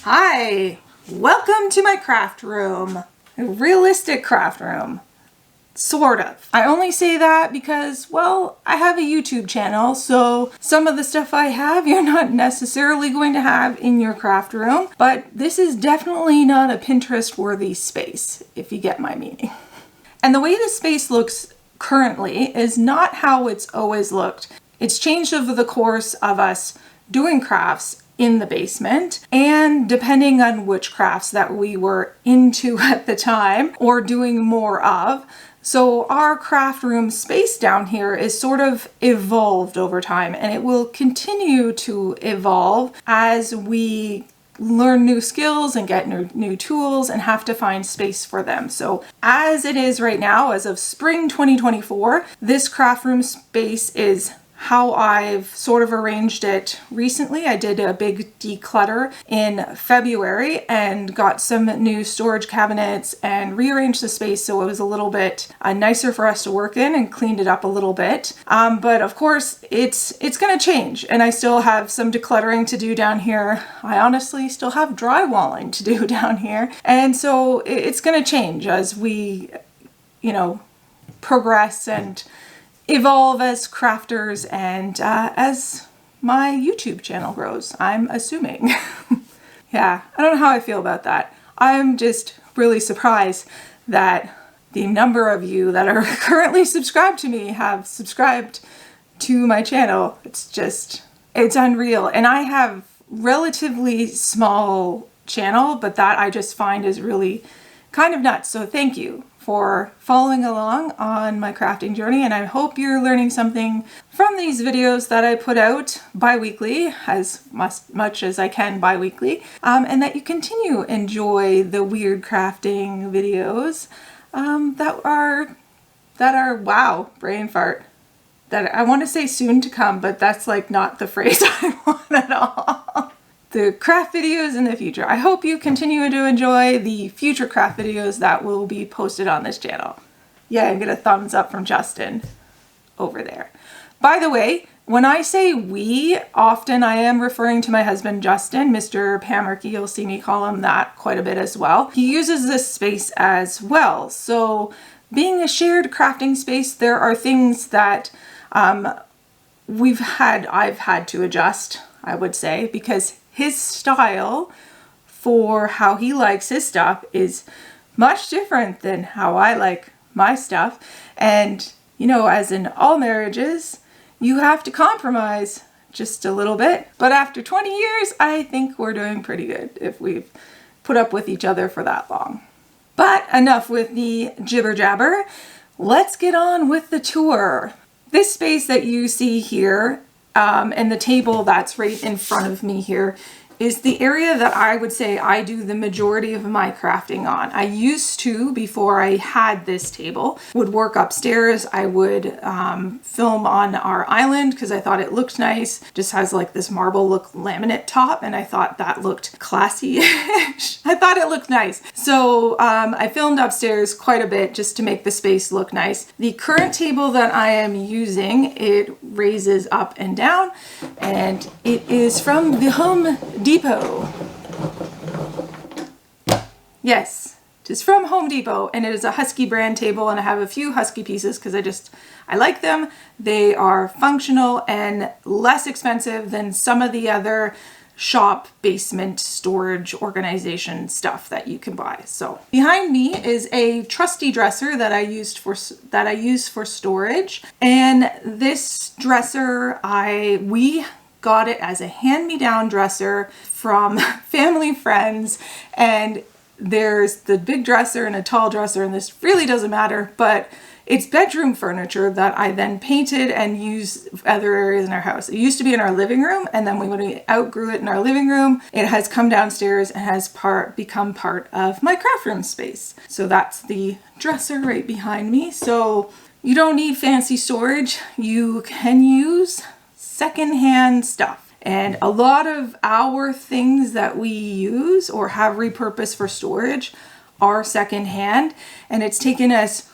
Hi, welcome to my craft room. A realistic craft room. Sort of. I only say that because, well, I have a YouTube channel, so some of the stuff I have you're not necessarily going to have in your craft room, but this is definitely not a Pinterest-worthy space, if you get my meaning. And the way the space looks currently is not how it's always looked. It's changed over the course of us doing crafts in the basement, and depending on which crafts that we were into at the time or doing more of. So our craft room space down here is sort of evolved over time, and it will continue to evolve as we learn new skills and get new tools and have to find space for them. So as it is right now, as of spring 2024, this craft room space is how I've sort of arranged it recently. I did a big declutter in February and got some new storage cabinets and rearranged the space so it was a little bit nicer for us to work in and cleaned it up a little bit. But of course, it's going to change, and I still have some decluttering to do down here. I honestly still have drywalling to do down here, and so it's going to change as we, progress and evolve as crafters and as my YouTube channel grows, I'm assuming. Yeah, I don't know how I feel about that. I'm just really surprised that the number of you that are currently subscribed to me have subscribed to my channel. It's unreal. And I have relatively small channel, but that I just find is really kind of nuts. So thank you for following along on my crafting journey, and I hope you're learning something from these videos that I put out bi-weekly, as much as I can bi-weekly, and that you continue to enjoy the weird crafting videos that are wow, brain fart, that I want to say soon to come, but that's like not the phrase I want at all. The craft videos in the future. I hope you continue to enjoy the future craft videos that will be posted on this channel. Yeah, I get a thumbs up from Justin over there. By the way, when I say we, often I am referring to my husband Justin, Mr. Pamerkey. You'll see me call him that quite a bit as well. He uses this space as well. So being a shared crafting space, there are things that I've had to adjust, I would say, because his style for how he likes his stuff is much different than how I like my stuff. And, as in all marriages, you have to compromise just a little bit. But after 20 years, I think we're doing pretty good if we've put up with each other for that long. But enough with the jibber jabber. Let's get on with the tour. This space that you see here, and the table that's right in front of me here, is the area that I would say I do the majority of my crafting on. I used to, before I had this table, would work upstairs. I would film on our island because I thought it looked nice. Just has like this marble look laminate top, and I thought that looked classy-ish. I thought it looked nice. So I filmed upstairs quite a bit just to make the space look nice. The current table that I am using, it raises up and down, and it is from the Home Depot. Yes, it is from Home Depot, and it is a Husky brand table, and I have a few Husky pieces because I like them. They are functional and less expensive than some of the other shop basement storage organization stuff that you can buy. So behind me is a trusty dresser that I use for storage, and this dresser we got it as a hand-me-down dresser from family friends, and there's the big dresser and a tall dresser, and this really doesn't matter, but it's bedroom furniture that I then painted and used other areas in our house. It used to be in our living room, and then when we outgrew it in our living room, it has come downstairs and has become part of my craft room space. So that's the dresser right behind me. So you don't need fancy storage. You can use secondhand stuff. And a lot of our things that we use or have repurposed for storage are secondhand. And it's taken us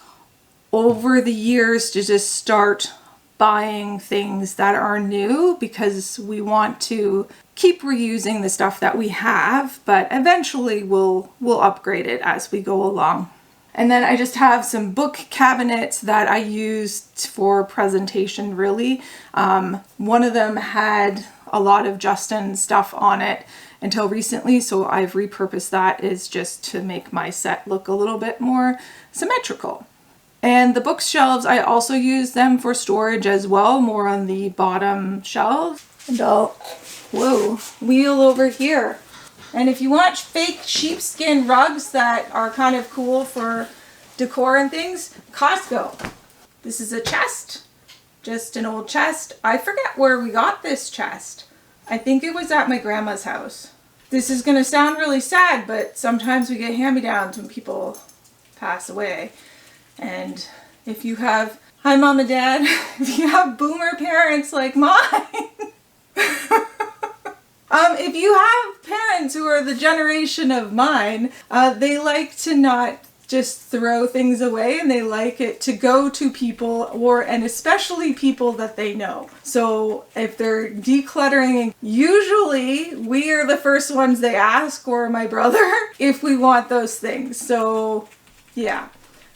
over the years to just start buying things that are new because we want to keep reusing the stuff that we have, but eventually we'll upgrade it as we go along. And then I just have some book cabinets that I used for presentation, really. One of them had a lot of Justin stuff on it until recently, so I've repurposed that is just to make my set look a little bit more symmetrical. And the bookshelves, I also use them for storage as well, more on the bottom shelves. And I'll, wheel over here. And if you want fake sheepskin rugs that are kind of cool for decor and things, Costco. This is a chest, just an old chest. I forget where we got this chest. I think it was at my grandma's house. This is gonna sound really sad, but sometimes we get hand-me-downs when people pass away. And if you have, hi Mom and Dad, if you have boomer parents like mine, if you have parents who are the generation of mine, they like to not just throw things away, and they like it to go to people, and especially people that they know. So if they're decluttering, usually we are the first ones they ask, or my brother, if we want those things. So yeah,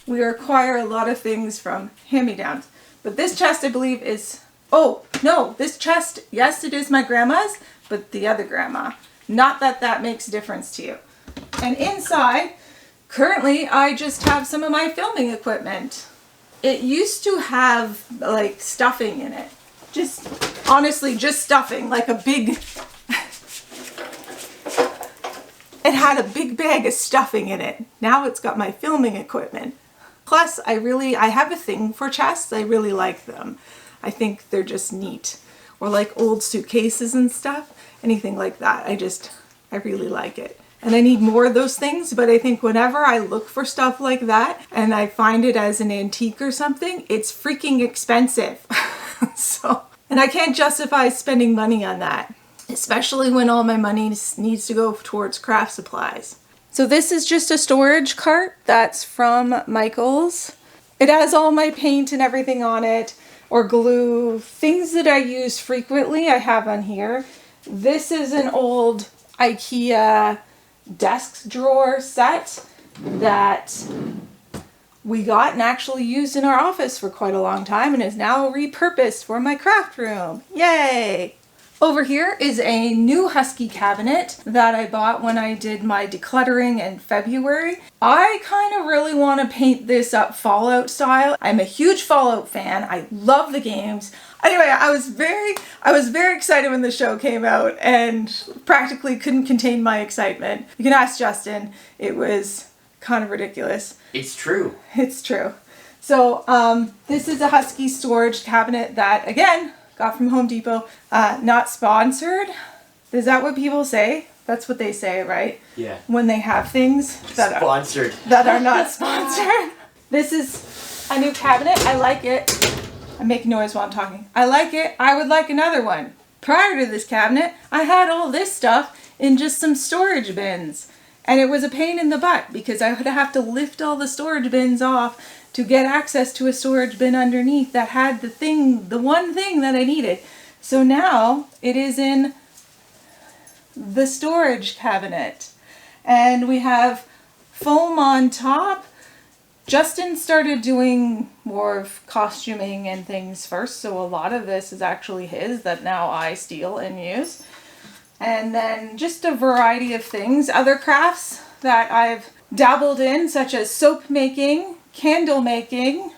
we acquire a lot of things from hand-me-downs. But this chest, I believe, is, oh no, this chest, yes, it is my grandma's, but the other grandma. Not that that makes a difference to you. And inside, currently, I just have some of my filming equipment. It used to have like stuffing in it. Just, honestly, just stuffing, like a big, it had a big bag of stuffing in it. Now it's got my filming equipment. Plus, I have a thing for chests. I really like them. I think they're just neat. Or like old suitcases and stuff. Anything like that. I really like it. And I need more of those things, but I think whenever I look for stuff like that and I find it as an antique or something, it's freaking expensive. And I can't justify spending money on that, especially when all my money needs to go towards craft supplies. So this is just a storage cart that's from Michael's. It has all my paint and everything on it, or glue, things that I use frequently I have on here. This is an old IKEA desk drawer set that we got and actually used in our office for quite a long time and is now repurposed for my craft room. Yay! Over here is a new Husky cabinet that I bought when I did my decluttering in February. I kind of really want to paint this up Fallout style. I'm a huge Fallout fan. I love the games. Anyway, I was very excited when the show came out and practically couldn't contain my excitement. You can ask Justin. It was kind of ridiculous. It's true. It's true. So this is a Husky storage cabinet that, again, got from Home Depot. Not sponsored. Is that what people say? That's what they say, right? Yeah. When they have things that sponsored that are not sponsored. This is a new cabinet. I like it. I make noise while I'm talking. I like it. I would like another one. Prior to this cabinet, I had all this stuff in just some storage bins. And it was a pain in the butt because I would have to lift all the storage bins off to get access to a storage bin underneath that had the one thing that I needed. So now it is in the storage cabinet. And we have foam on top. Justin started doing more of costuming and things first, so a lot of this is actually his that now I steal and use. And then just a variety of things, other crafts that I've dabbled in, such as soap making, candle making,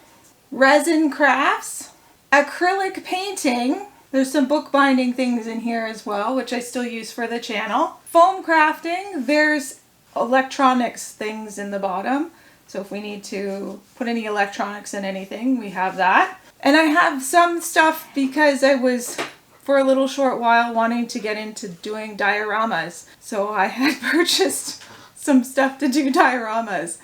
resin crafts, acrylic painting. There's some bookbinding things in here as well, which I still use for the channel. Foam crafting, there's electronics things in the bottom. So if we need to put any electronics in anything, we have that. And I have some stuff because I was, for a little short while, wanting to get into doing dioramas. So I had purchased some stuff to do dioramas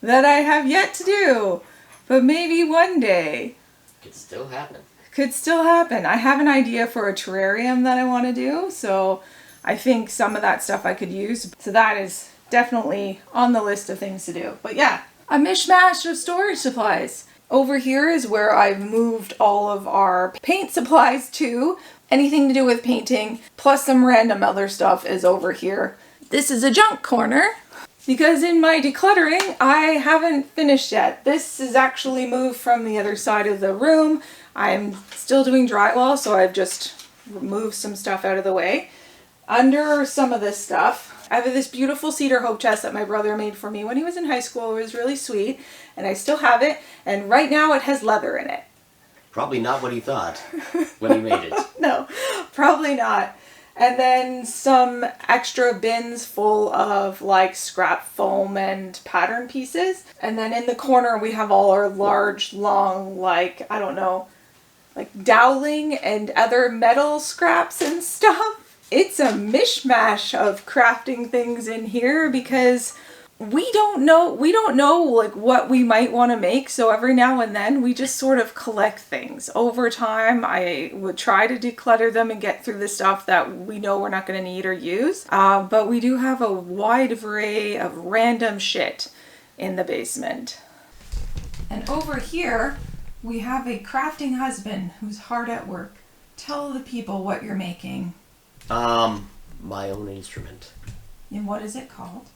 that I have yet to do. But maybe one day. Could still happen. Could still happen. I have an idea for a terrarium that I want to do. So I think some of that stuff I could use. So that is definitely on the list of things to do. But yeah. A mishmash of storage supplies. Over here is where I've moved all of our paint supplies to. Anything to do with painting, plus some random other stuff is over here. This is a junk corner because in my decluttering, I haven't finished yet. This is actually moved from the other side of the room. I'm still doing drywall, so I've just removed some stuff out of the way. Under some of this stuff, I have this beautiful cedar hope chest that my brother made for me when he was in high school. It was really sweet, and I still have it, and right now it has leather in it. Probably not what he thought when he made it. No, probably not. And then some extra bins full of like scrap foam and pattern pieces. And then in the corner we have all our large, long, like, I don't know, like doweling and other metal scraps and stuff. It's a mishmash of crafting things in here because we don't know like what we might want to make, so every now and then we just sort of collect things. Over time, I would try to declutter them and get through the stuff that we know we're not going to need or use, but we do have a wide array of random shit in the basement. And over here, we have a crafting husband who's hard at work. Tell the people what you're making. My own instrument. And what is it called?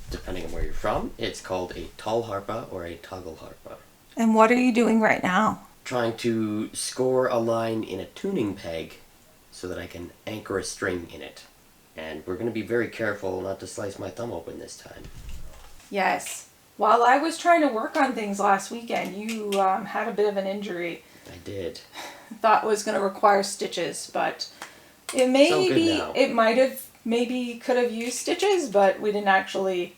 Depending on where you're from, it's called a tall harpa or a toggle harpa. And what are you doing right now? Trying to score a line in a tuning peg so that I can anchor a string in it. And we're going to be very careful not to slice my thumb open this time. Yes. While I was trying to work on things last weekend, you had a bit of an injury. I did. Thought was going to require stitches, but it could have used stitches, but we didn't actually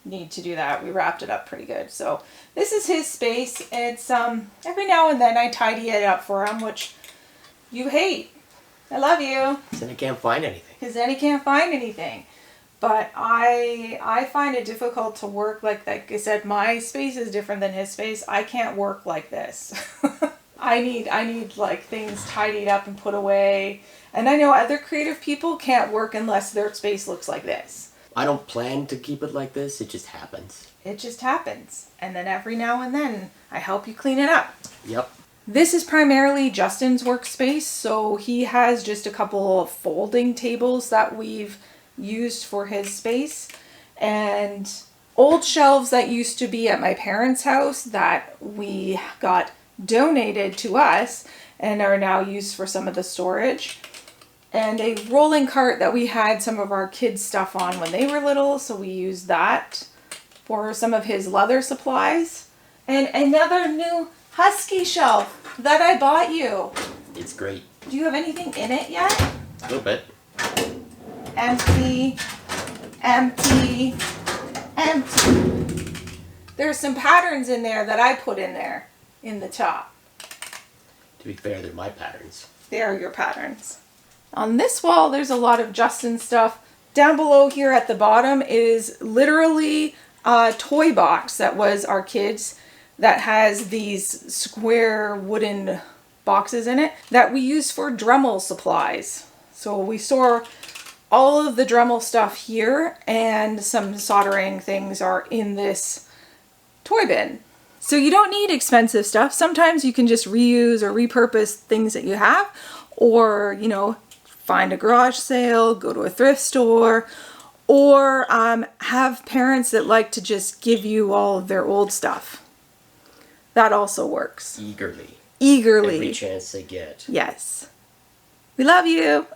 need to do that. We wrapped it up pretty good. So this is his space. It's every now and then I tidy it up for him, which you hate. I love you. Then I can't find anything. Because then he can't find anything. But I find it difficult to work like I said, my space is different than his space. I can't work like this. I need like things tidied up and put away. And I know other creative people can't work unless their space looks like this. I don't plan to keep it like this, it just happens. It just happens. And then every now and then I help you clean it up. Yep. This is primarily Justin's workspace, so he has just a couple of folding tables that we've used for his space, and old shelves that used to be at my parents' house that we got donated to us and are now used for some of the storage, and a rolling cart that we had some of our kids' stuff on when they were little, so we used that for some of his leather supplies, and another new husky shelf that I bought you. It's great. Do you have anything in it yet? A little bit. Empty, empty, empty. There's some patterns in there that I put in there in the top. To be fair, they're my patterns. They are your patterns. On this wall, there's a lot of Justin stuff. Down below here at the bottom is literally a toy box that was our kids' that has these square wooden boxes in it that we use for Dremel supplies. So we store all of the Dremel stuff here, and some soldering things are in this toy bin. So you don't need expensive stuff. Sometimes you can just reuse or repurpose things that you have, or, you know, find a garage sale, go to a thrift store, or have parents that like to just give you all of their old stuff. That also works. Eagerly. Eagerly. Every chance they get. Yes. We love you.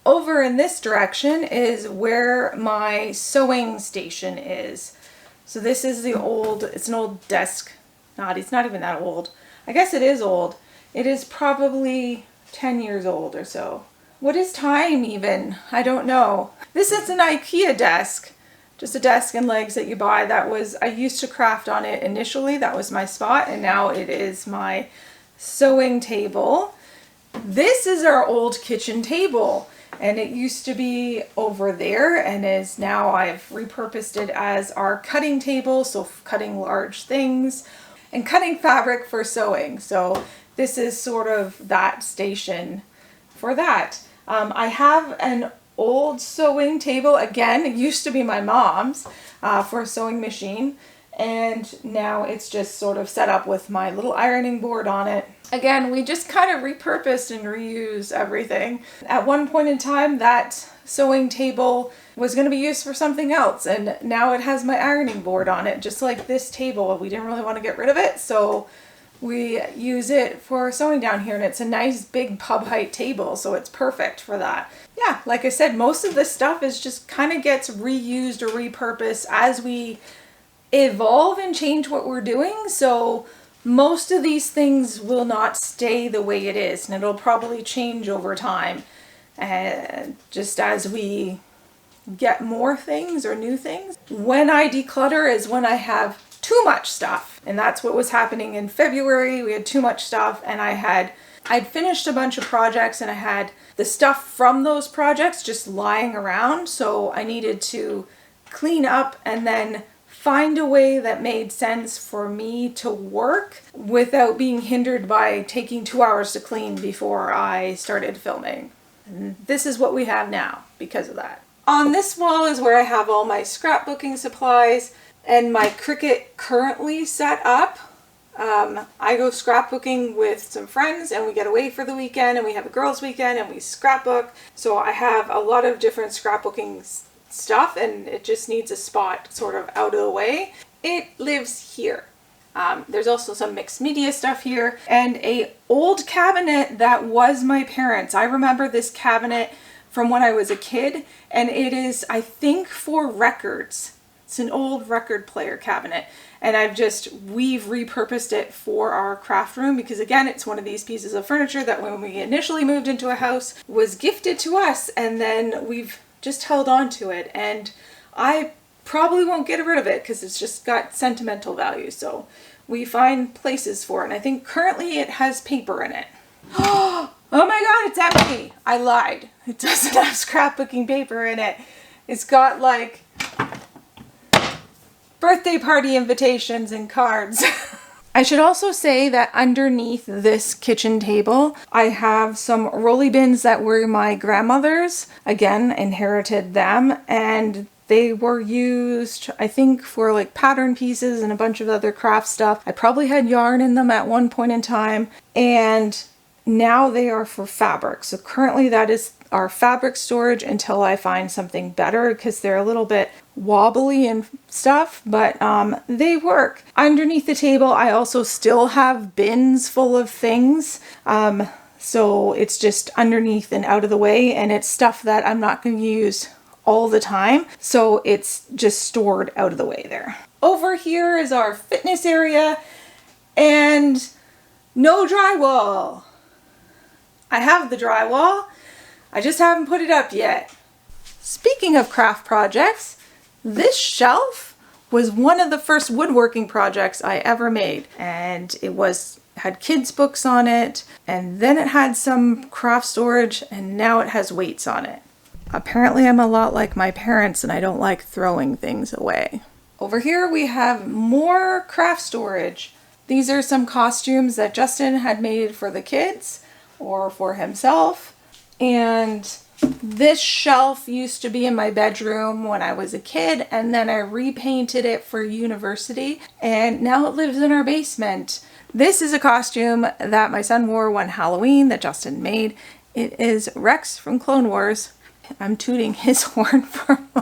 Over in this direction is where my sewing station is. So this is it's an old desk. It's not even that old. I guess it is old. It is probably 10 years old or so. What is time even? I don't know. This is an IKEA desk. Just a desk and legs that you buy. I used to craft on it initially. That was my spot, and now it is my sewing table. This is our old kitchen table, and it used to be over there, and is now I've repurposed it as our cutting table, so cutting large things and cutting fabric for sewing. So this is sort of that station for that. I have an old sewing table. Again, it used to be my mom's for a sewing machine, And now it's just sort of set up with my little ironing board on it. Again, we just kind of repurposed and reused everything. At one point in time, that sewing table was going to be used for something else, and now it has my ironing board on it, just like this table. We didn't really want to get rid of it, so we use it for sewing down here, and it's a nice big pub height table, so it's perfect for that. Yeah, like I said, most of this stuff is just kind of gets reused or repurposed as we evolve and change what we're doing. So most of these things will not stay the way it is, and it'll probably change over time. And just as we get more things or new things. When I declutter is when I have too much stuff. And that's what was happening in February. We had too much stuff, and I'd finished a bunch of projects, and I had the stuff from those projects just lying around. So I needed to clean up and then find a way that made sense for me to work without being hindered by taking 2 hours to clean before I started filming. And this is what we have now because of that. On this wall is where I have all my scrapbooking supplies and my Cricut currently set up. I go scrapbooking with some friends, and we get away for the weekend, and we have a girls' weekend, and we scrapbook. So I have a lot of different scrapbooking stuff, and it just needs a spot sort of out of the way. It lives here. There's also some mixed media stuff here, and a old cabinet that was my parents'. I remember this cabinet from when I was a kid, and it is, I think, for records. It's an old record player cabinet, and we've repurposed it for our craft room because, again, it's one of these pieces of furniture that when we initially moved into a house was gifted to us, and then we've just held on to it, and I probably won't get rid of it because it's just got sentimental value. So we find places for it, and I think currently it has paper in it. Oh my god, it's empty! I lied. It doesn't have scrapbooking paper in it. It's got like birthday party invitations and cards. I should also say that underneath this kitchen table, I have some rolly bins that were my grandmother's. Again, inherited them, and they were used, I think, for like pattern pieces and a bunch of other craft stuff. I probably had yarn in them at one point in time, and now they are for fabric. So currently that is our fabric storage until I find something better because they're a little bit wobbly and stuff, but they work. Underneath the table, I also still have bins full of things. So it's just underneath and out of the way, and it's stuff that I'm not going to use all the time. So it's just stored out of the way there. Over here is our fitness area, and no drywall. I have the drywall, I just haven't put it up yet. Speaking of craft projects, this shelf was one of the first woodworking projects I ever made, and it had kids' books on it, and then it had some craft storage, and now it has weights on it. Apparently I'm a lot like my parents, and I don't like throwing things away. Over here we have more craft storage. These are some costumes that Justin had made for the kids or for himself, and this shelf used to be in my bedroom when I was a kid, and then I repainted it for university, and now it lives in our basement. This is a costume that my son wore one Halloween that Justin made. It is Rex from Clone Wars. I'm tooting his horn for a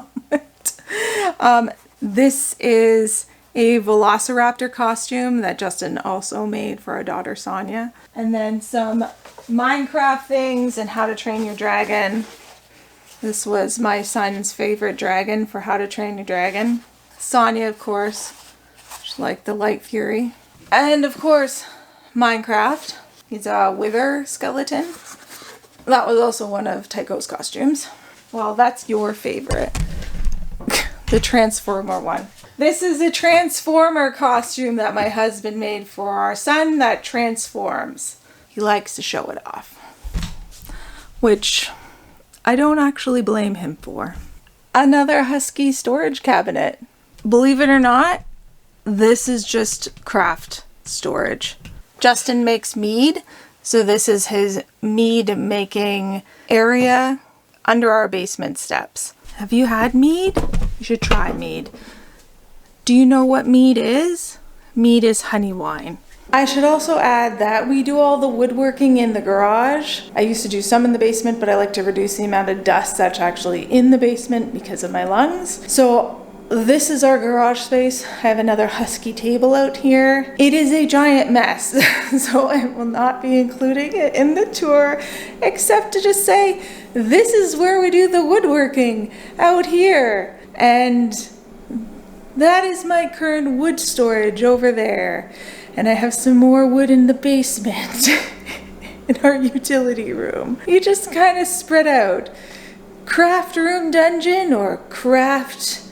moment. This is a Velociraptor costume that Justin also made for our daughter Sonia. And then some Minecraft things and How to Train Your Dragon. This was my son's favorite dragon for How to Train Your Dragon. Sonia, of course, she's like the Light Fury. And of course, Minecraft. He's a Wither skeleton. That was also one of Tycho's costumes. Well, that's your favorite. The Transformer one. This is a Transformer costume that my husband made for our son that transforms. He likes to show it off, which I don't actually blame him for. Another Husky storage cabinet. Believe it or not, this is just craft storage. Justin makes mead, so this is his mead making area under our basement steps. Have you had mead? You should try mead. Do you know what mead is? Mead is honey wine. I should also add that we do all the woodworking in the garage. I used to do some in the basement, but I like to reduce the amount of dust that's actually in the basement because of my lungs. So this is our garage space. I have another husky table out here. It is a giant mess, so I will not be including it in the tour, except to just say, this is where we do the woodworking, out here. And that is my current wood storage over there. And I have some more wood in the basement in our utility room. You just kind of spread out. Craft room dungeon or craft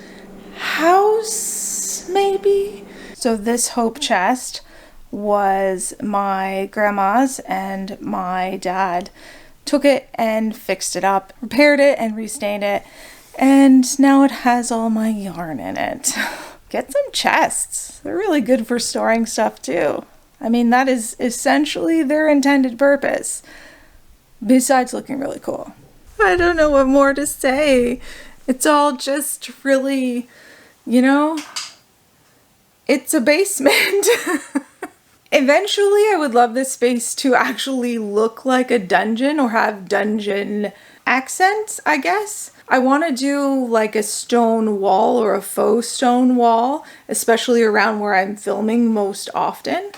house, maybe? So this hope chest was my grandma's, and my dad took it and fixed it up, repaired it and restained it, and now it has all my yarn in it. Get some chests. They're really good for storing stuff too. I mean, that is essentially their intended purpose, besides looking really cool. I don't know what more to say. It's all just really, you know, it's a basement. Eventually, I would love this space to actually look like a dungeon or have dungeon accents, I guess. I want to do like a stone wall or a faux stone wall, especially around where I'm filming most often.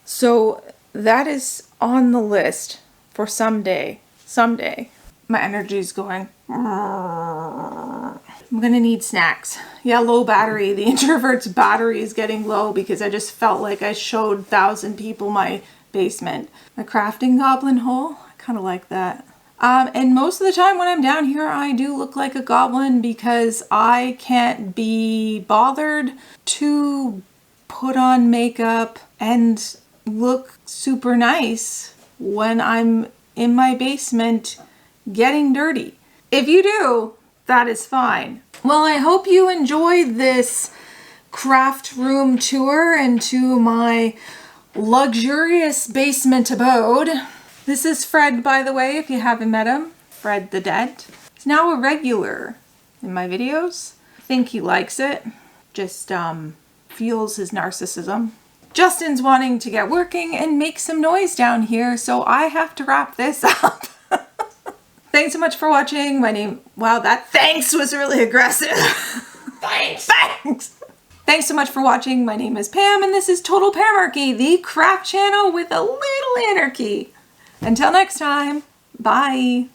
So that is on the list for someday. Someday. My energy's going. I'm gonna need snacks. Yeah, low battery. The introvert's battery is getting low because I just felt like I showed 1,000 people my basement. A crafting goblin hole. I kind of like that. And most of the time when I'm down here, I do look like a goblin because I can't be bothered to put on makeup and look super nice when I'm in my basement getting dirty. If you do, that is fine. Well, I hope you enjoyed this craft room tour into my luxurious basement abode. This is Fred, by the way, if you haven't met him. Fred the Dead. He's now a regular in my videos. I think he likes it. Just fuels his narcissism. Justin's wanting to get working and make some noise down here, so I have to wrap this up. Thanks so much for watching. Wow, that thanks was really aggressive. Thanks! Thanks! Thanks so much for watching. My name is Pam, and this is Total Pamarchy, the craft channel with a little anarchy. Until next time, bye.